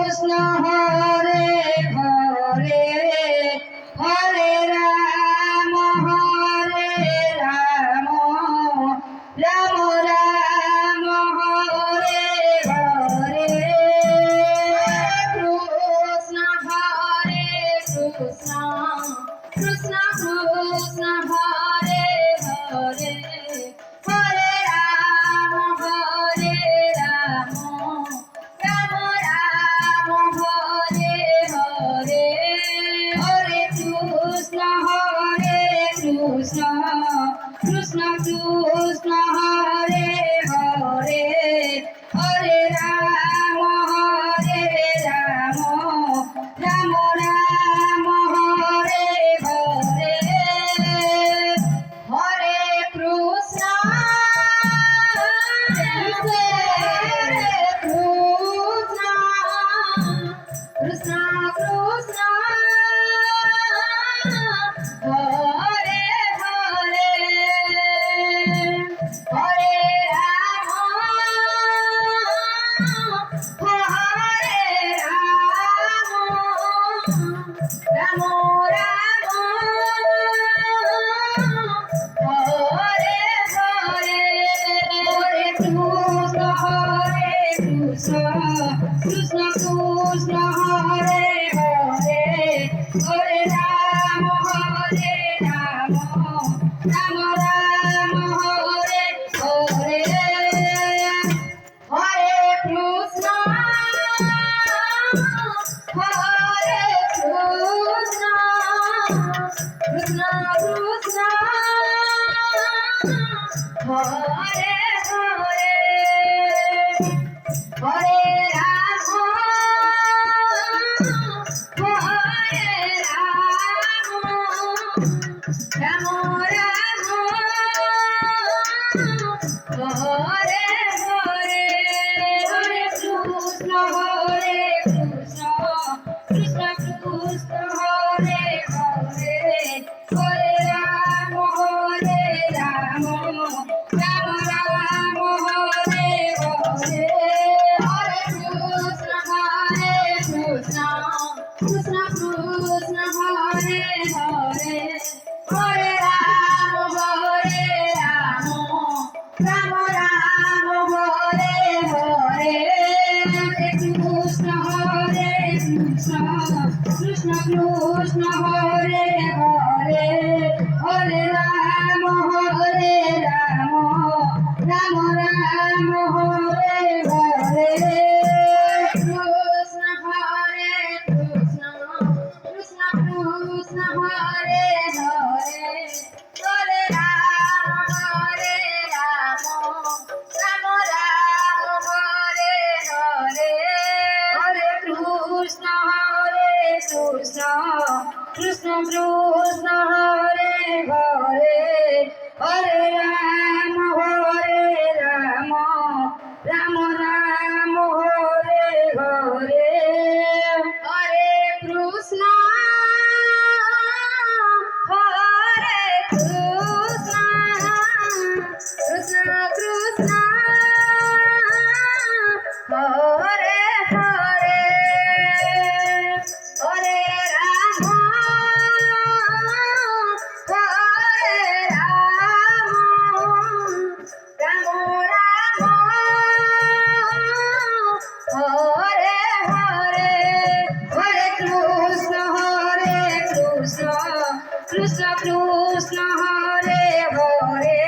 Krishna Hare Hare Hare Ram Ram Ram Hare Hare Krishna Hare Krishna Krishna Krishna Hare Hare Hare Ram Ram Ram Hare Hare Hare Krishna Krishna Krishna Hare Hare Hare Ram Ram Ram Hare Hare Hare Krishna Krishna Krishna Hare Hare Hare Ram Ram Ram Hare Hare Hare Krishna Krishna Krishna Hare Hare Hare Ram Ram Ram Hare Hare Hare Krishna Krishna Krishna Hare Hare Hare Ram Ram Ram Hare Hare Hare Krishna Krishna Krishna Hare Hare Hare Ram Ram Ram Hare Hare Hare Krishna Krishna Krishna Krishna Hare Hare Hare Ram Ram Ram Hare Hare Hare Krishna Krishna Krishna Krishna Hare Hare Hare Ram Ram Ram Hare Hare Krishna Krishna Krishna Krishna Hare Hare Hare Ram Ram Ram Hare Hare Hare Krishna Krishna Krishna Krishna Hare Hare Hare Ram Ram Ram Hare Hare Hare Krishna Krishna Krishna Hare Hare Hare Ram Ram Ram Hare Hare Hare Krishna Krishna Krishna Krishna Hare Hare